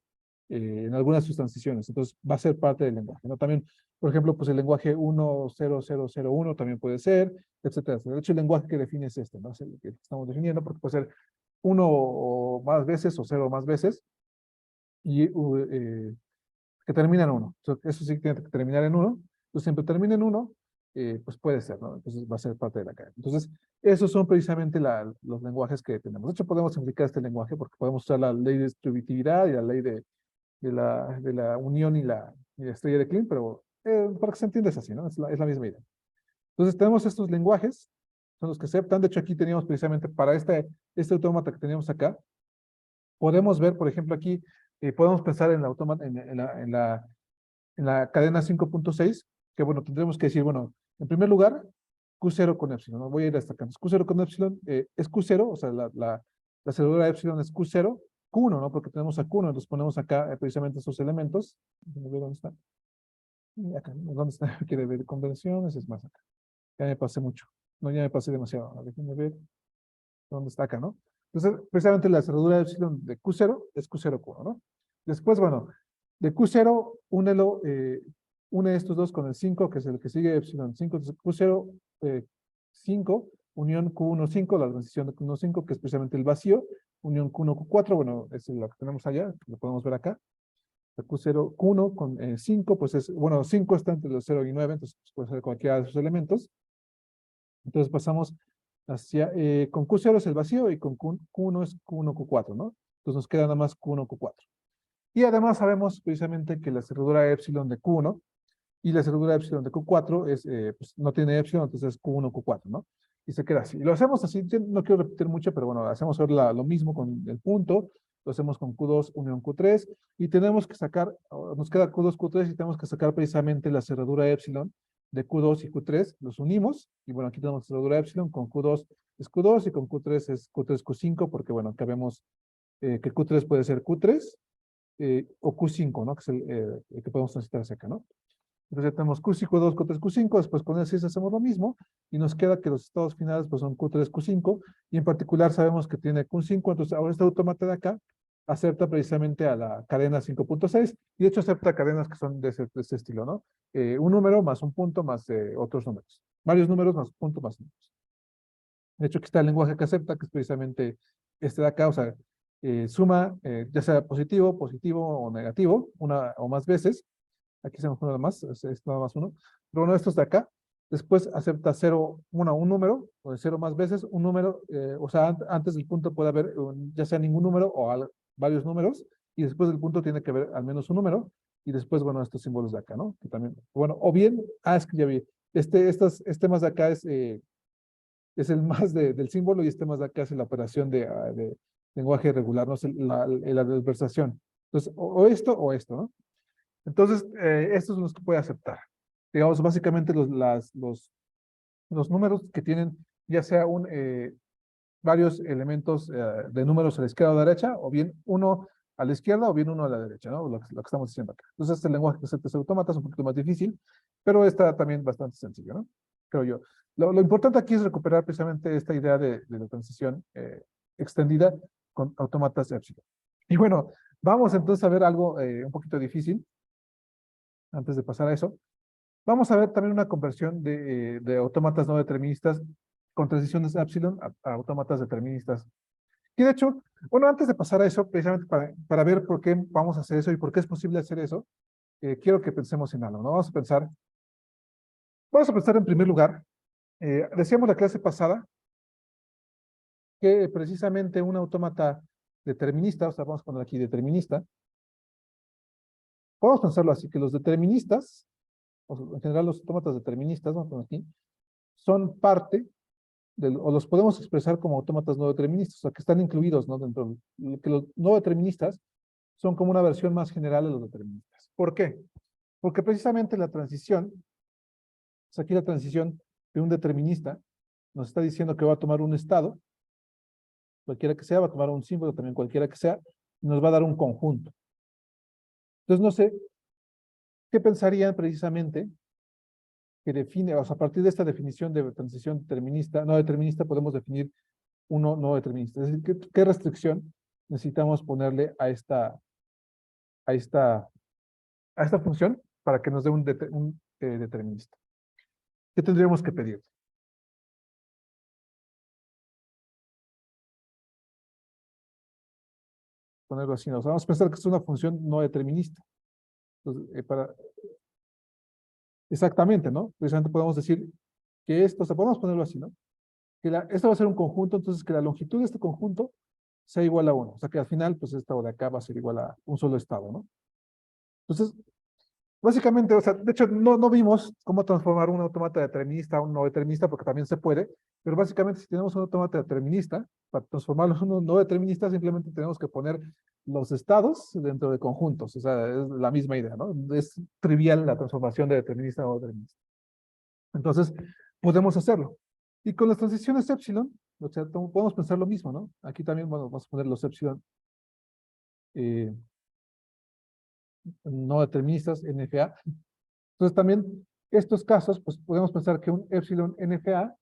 en algunas de sus transiciones. Entonces, va a ser parte del lenguaje, ¿no? También, por ejemplo, pues el lenguaje 10001 también puede ser, etcétera. De hecho, el lenguaje que define es este, ¿no? Es el que estamos definiendo, porque puede ser uno o más veces o 0 o más veces, y que termina en 1. Eso sí tiene que terminar en 1. Entonces, siempre termina en 1, pues puede ser, ¿no? Entonces, va a ser parte de la cadena. Entonces, esos son precisamente los lenguajes que tenemos. De hecho, podemos simplificar este lenguaje porque podemos usar la ley de distributividad y la ley de la unión y la estrella de Klein, pero para que se entienda es así, ¿no? Es la misma idea. Entonces tenemos estos lenguajes, son los que aceptan. De hecho, aquí teníamos precisamente para este autómata que teníamos acá, podemos ver, por ejemplo, aquí, podemos pensar en el autómata, en la cadena 5.6, que bueno, tendremos que decir, bueno, en primer lugar, Q0 con epsilon, ¿no? Voy a ir destacando. Q0 con epsilon es Q0, o sea, la cerradura de epsilon es Q0, Q1, ¿no? Porque tenemos a Q1, entonces ponemos acá precisamente esos elementos. Déjenme ver dónde está. Y acá, ¿no? ¿Dónde está? Quiere ver convenciones, es más acá. Ya me pasé mucho. No, ya me pasé demasiado. Déjenme ver dónde está acá, ¿no? Entonces, precisamente la cerradura de epsilon de Q0 es Q0, Q1, ¿no? Después, bueno, de Q0, une estos dos con el 5, que es el que sigue epsilon 5. Entonces, Q0, 5, unión Q1, 5, la transición de Q1, 5, que es precisamente el vacío, unión Q1, Q4, bueno, es lo que tenemos allá, lo podemos ver acá. El Q0, Q1 con 5, pues es, bueno, 5 está entre los 0 y 9, entonces pues, puede ser cualquiera de esos elementos. Entonces pasamos hacia, con Q0 es el vacío y con Q1 es Q1, Q4, ¿no? Entonces nos queda nada más Q1, Q4. Y además sabemos precisamente que la cerradura epsilon de Q1 y la cerradura epsilon de Q4 es, pues, no tiene epsilon, entonces es Q1, Q4, ¿no? Y se queda así. Y lo hacemos así, no quiero repetir mucho, pero bueno, hacemos ahora lo mismo con el punto, lo hacemos con Q2, unión Q3, y tenemos que sacar, nos queda Q2, Q3, y tenemos que sacar precisamente la cerradura epsilon de Q2 y Q3, los unimos, y bueno, aquí tenemos cerradura epsilon, con Q2 es Q2, y con Q3 es Q3, Q5, porque bueno, acá vemos que Q3 puede ser Q3, o Q5, ¿no? Que es el que podemos transitar hacia acá, ¿no? Entonces ya tenemos Q5, 2, Q3, Q5, después con el 6 hacemos lo mismo, y nos queda que los estados finales pues son Q3, Q5, y en particular sabemos que tiene Q5, entonces ahora este autómata de acá acepta precisamente a la cadena 5.6, y de hecho acepta cadenas que son de ese estilo, ¿no? Un número más un punto más otros números. Varios números más punto más números. De hecho, aquí está el lenguaje que acepta, que es precisamente este de acá, o sea, suma, ya sea positivo, positivo o negativo, una o más veces. Aquí se nos pone nada más, es nada más uno. Pero uno de estos de acá, después acepta cero, un número, o de cero más veces, un número, o sea, antes del punto puede haber ya sea ningún número o varios números, y después del punto tiene que haber al menos un número, y después, bueno, estos símbolos de acá, ¿no? Que también, bueno, o bien, es que ya vi, este más de acá es el más del símbolo, y este más de acá es la operación de lenguaje regular, no es la adversación. Entonces, o esto o esto, ¿no? Entonces, estos son los que puede aceptar. Digamos, básicamente los números que tienen ya sea varios elementos de números a la izquierda o a la derecha, o bien uno a la izquierda o bien uno a la derecha, ¿no? Lo que estamos diciendo acá. Entonces, este lenguaje que es autómata es un poquito más difícil, pero está también bastante sencillo, ¿no? Creo yo. Lo importante aquí es recuperar precisamente esta idea de la transición extendida con autómatas epsilon. Y bueno, vamos entonces a ver algo un poquito difícil, antes de pasar a eso. Vamos a ver también una conversión de autómatas no deterministas con transiciones epsilon a autómatas deterministas. Y de hecho, bueno, antes de pasar a eso, precisamente para ver por qué vamos a hacer eso y por qué es posible hacer eso, quiero que pensemos en algo, ¿no? Vamos a pensar en primer lugar, decíamos la clase pasada que precisamente un autómata determinista, o sea, vamos a poner aquí determinista, podemos pensarlo así, que los deterministas, o en general los autómatas deterministas, vamos a poner aquí, son parte o los podemos expresar como autómatas no deterministas, o sea, que están incluidos, ¿no? Dentro de que los no deterministas son como una versión más general de los deterministas. ¿Por qué? Porque precisamente la transición, o sea, aquí la transición de un determinista nos está diciendo que va a tomar un estado, cualquiera que sea, va a tomar un símbolo también cualquiera que sea, y nos va a dar un conjunto. Entonces, no sé, ¿qué pensarían precisamente que define, o sea, a partir de esta definición de transición determinista, no determinista, podemos definir uno no determinista? Es decir, ¿qué restricción necesitamos ponerle a esta, a esta función para que nos dé un determinista? ¿Qué tendríamos que pedir? Ponerlo así, ¿no? O sea, vamos a pensar que es una función no determinista. Entonces, exactamente, ¿no? Precisamente podemos decir que esto, o sea, podemos ponerlo así, ¿no? Que esto va a ser un conjunto, entonces que la longitud de este conjunto sea igual a 1. O sea, que al final, pues esta de acá va a ser igual a un solo estado, ¿no? Entonces, básicamente, o sea, de hecho, no vimos cómo transformar un autómata determinista a un no determinista, porque también se puede, pero básicamente si tenemos un autómata determinista, para transformarlo en un no determinista, simplemente tenemos que poner los estados dentro de conjuntos, o sea, es la misma idea, ¿no? Es trivial la transformación de determinista a no determinista. Entonces, podemos hacerlo. Y con las transiciones epsilon, o sea, podemos pensar lo mismo, ¿no? Aquí también, bueno, vamos a poner los epsilon eh, no deterministas, NFA. Entonces también estos casos, pues podemos pensar que un epsilon NFA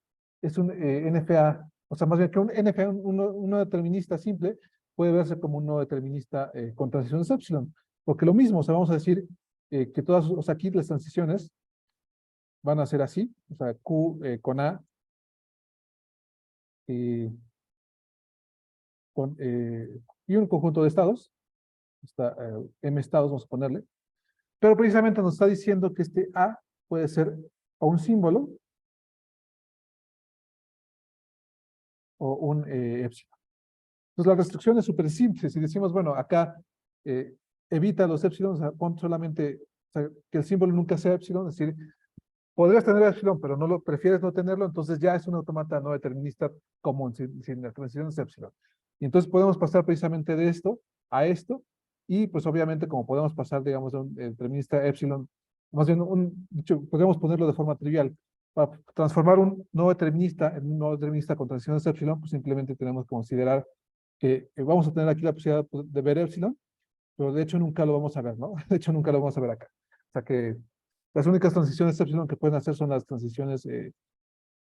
es un NFA, o sea, más bien que un NFA, un no determinista simple, puede verse como un no determinista con transiciones epsilon. Porque lo mismo, o sea, vamos a decir que todas, o sea, aquí las transiciones van a ser así, o sea, Q con A, eh, y un conjunto de estados, está, M estados, vamos a ponerle, pero precisamente nos está diciendo que este A puede ser o un símbolo o un epsilon. Entonces la restricción es súper simple. Si decimos, bueno, acá eh, evita los epsilon, o sea, pon solamente, o sea, que el símbolo nunca sea epsilon, es decir, podrías tener epsilon, pero no lo prefieres no tenerlo, entonces ya es un autómata no determinista común, sin la transición es epsilon. Y entonces podemos pasar precisamente de esto a esto, y pues obviamente como podemos pasar, digamos, de un determinista epsilon, más bien, dicho, podemos ponerlo de forma trivial. Para transformar un no determinista en un no determinista con transiciones epsilon, pues simplemente tenemos que considerar que vamos a tener aquí la posibilidad de ver epsilon, pero de hecho nunca lo vamos a ver, ¿no? De hecho nunca lo vamos a ver acá. O sea que las únicas transiciones epsilon que pueden hacer son las transiciones,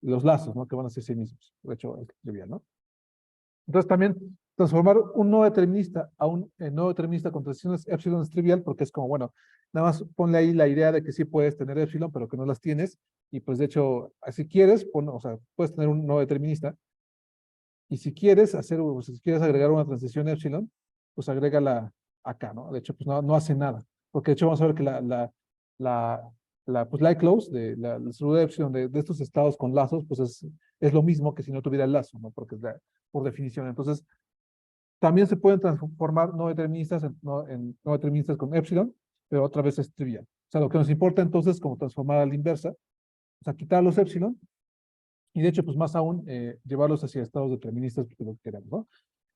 los lazos, ¿no? Que van a ser sí mismos. De hecho, es trivial, ¿no? Entonces también transformar un no determinista a un no determinista con transiciones epsilon es trivial porque es como, bueno, nada más ponle ahí la idea de que sí puedes tener epsilon, pero que no las tienes. Y pues de hecho, si quieres, o sea, puedes tener un no determinista. Y si quieres hacer, o si quieres agregar una transición epsilon, pues agrégala acá, ¿no? De hecho, pues no hace nada. Porque de hecho vamos a ver que la, pues la close la estructura de epsilon de estos estados con lazos, pues es lo mismo que si no tuviera el lazo, ¿no? Porque es por definición. Entonces, también se pueden transformar no deterministas en no deterministas con epsilon, pero otra vez es trivial. O sea, lo que nos importa entonces es como transformar a la inversa, o sea, quitar los epsilon y de hecho, pues más aún, llevarlos hacia estados deterministas porque lo que queremos, ¿no?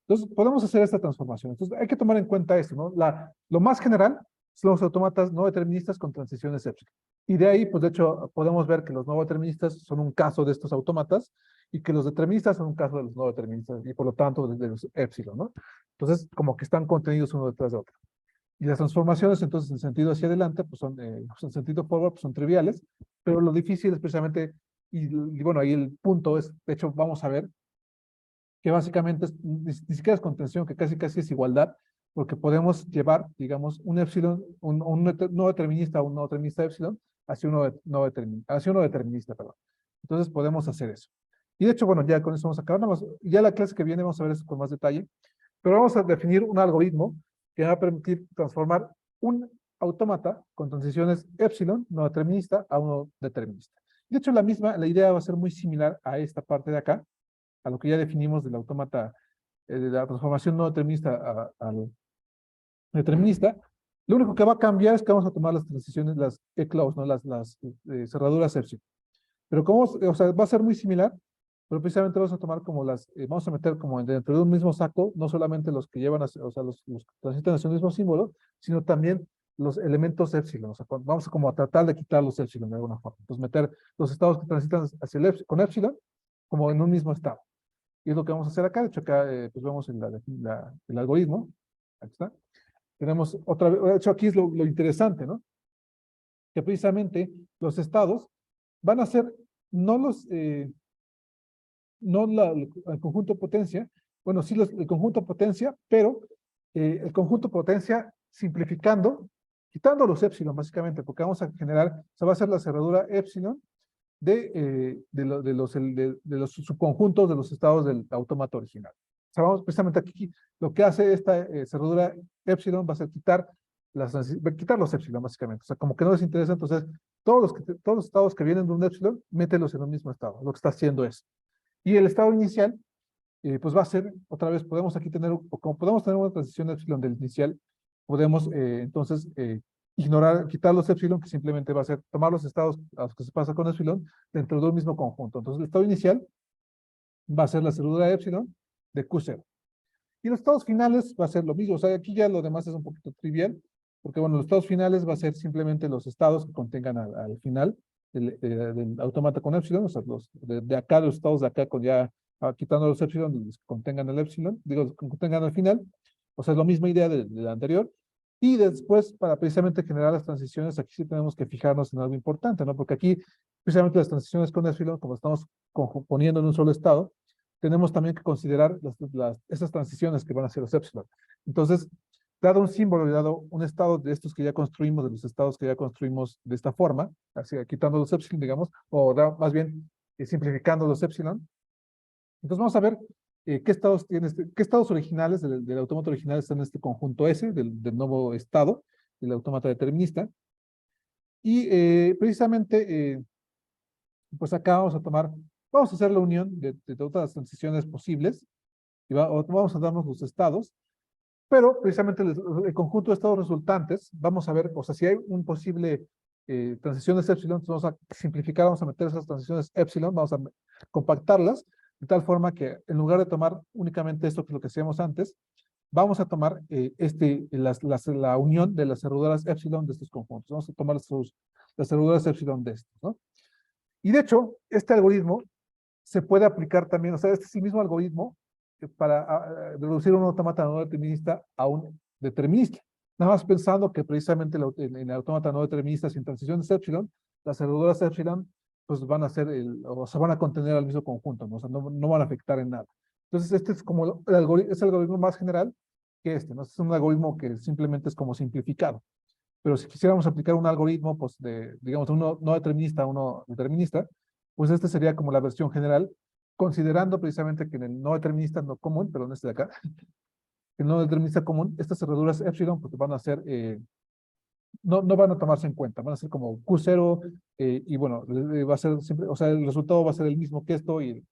Entonces, podemos hacer esta transformación. Entonces, hay que tomar en cuenta esto, ¿no? Lo más general son los autómatas no deterministas con transiciones epsilon. Y de ahí, pues de hecho, podemos ver que los no deterministas son un caso de estos autómatas y que los deterministas son un caso de los no deterministas, y por lo tanto de los épsilon, ¿no? Entonces, como que están contenidos uno detrás de otro. Y las transformaciones, entonces, en sentido hacia adelante, pues son, pues, en sentido forward, pues son triviales, pero lo difícil es precisamente, y bueno, ahí el punto es, de hecho, vamos a ver que básicamente ni siquiera es contención, que casi casi es igualdad, porque podemos llevar, digamos, un epsilon, no determinista o un no determinista epsilon, hacia uno determinista, perdón. Entonces podemos hacer eso. Y de hecho, bueno, ya con eso vamos a acabar. Ya la clase que viene vamos a ver eso con más detalle, pero vamos a definir un algoritmo que va a permitir transformar un autómata con transiciones epsilon no determinista a uno determinista. De hecho, la idea va a ser muy similar a esta parte de acá, a lo que ya definimos del autómata, de la transformación no determinista al determinista. Lo único que va a cambiar es que vamos a tomar las transiciones, las E-clause, ¿no? Las cerraduras epsilon. Pero como, o sea, va a ser muy similar, pero precisamente vamos a tomar como vamos a meter como dentro de un mismo saco, no solamente los que llevan, o sea, los que transitan hacia un mismo símbolo, sino también los elementos epsilon. O sea, vamos como a tratar de quitar los epsilon de alguna forma. Entonces, meter los estados que transitan hacia con epsilon como en un mismo estado. Y es lo que vamos a hacer acá. De hecho, acá pues vemos el algoritmo. Aquí está. Tenemos otra vez, de hecho, aquí es lo interesante, ¿no? Que precisamente los estados van a ser no el conjunto potencia, bueno, sí el conjunto potencia, pero el conjunto potencia simplificando, quitando los epsilon, básicamente, porque vamos a generar, se va a hacer la cerradura epsilon de los subconjuntos de los estados del autómata original. O sea, vamos precisamente aquí, lo que hace esta cerradura epsilon va a ser quitar los epsilon, básicamente. O sea, como que no les interesa, entonces todos los estados que vienen de un epsilon, mételos en un mismo estado. Lo que está haciendo es. Y el estado inicial, pues va a ser, otra vez, podemos aquí tener, o como podemos tener una transición epsilon del inicial, podemos entonces ignorar, quitar los epsilon, que simplemente va a ser tomar los estados a los que se pasa con epsilon dentro de un mismo conjunto. Entonces, el estado inicial va a ser la cerradura epsilon de Q0. Y los estados finales va a ser lo mismo. O sea, aquí ya lo demás es un poquito trivial, porque bueno, los estados finales va a ser simplemente los estados que contengan al final del autómata con epsilon, o sea, de acá, los estados de acá, con ya quitando los epsilon, los que contengan el epsilon, digo, que contengan al final. O sea, es la misma idea de la anterior. Y después, para precisamente generar las transiciones, aquí sí tenemos que fijarnos en algo importante, ¿no? Porque aquí, precisamente las transiciones con epsilon, como estamos poniendo en un solo estado, tenemos también que considerar esas transiciones que van a ser los epsilon. Entonces, dado un símbolo y dado un estado de estos que ya construimos, de los estados que ya construimos de esta forma, así, quitando los epsilon, digamos, o más bien simplificando los epsilon, entonces vamos a ver qué estados qué estados originales del autómata original están en este conjunto S, del nuevo estado, del autómata determinista. Y precisamente, pues acá vamos a hacer la unión de todas las transiciones posibles, y vamos a darnos los estados, pero precisamente el conjunto de estados resultantes, vamos a ver, o sea, si hay un posible transiciones epsilon, vamos a simplificar, vamos a meter esas transiciones epsilon, vamos a compactarlas, de tal forma que en lugar de tomar únicamente esto, que es lo que hacíamos antes, vamos a tomar la unión de las cerraduras epsilon de estos conjuntos. Vamos a tomar las cerraduras epsilon de estos, ¿no? Y de hecho, este algoritmo se puede aplicar también, o sea, este es el mismo algoritmo para reducir un autómata no determinista a un determinista. Nada más pensando que precisamente en el autómata no determinista sin transiciones epsilon, las cerraduras epsilon pues van a ser, o se van a contener al mismo conjunto, ¿no? O sea, no van a afectar en nada. Entonces, este es como es el algoritmo más general que este, ¿no? Este es un algoritmo que simplemente es como simplificado. Pero si quisiéramos aplicar un algoritmo, pues digamos, uno no determinista a uno determinista, pues este sería como la versión general, considerando precisamente que en el no determinista no común, perdón, este de acá, el no determinista común, estas cerraduras epsilon pues van a ser, no van a tomarse en cuenta, van a ser como Q0, y bueno, va a ser siempre, o sea, el resultado va a ser el mismo que esto, y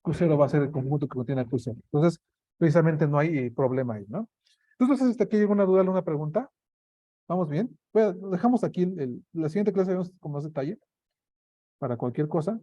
Q0 va a ser el conjunto que contiene Q0. Entonces, precisamente no hay problema ahí, ¿no? Entonces, ¿hasta aquí hay alguna duda, alguna pregunta? ¿Vamos bien? Bueno, dejamos aquí la siguiente clase vemos con más detalle para cualquier cosa.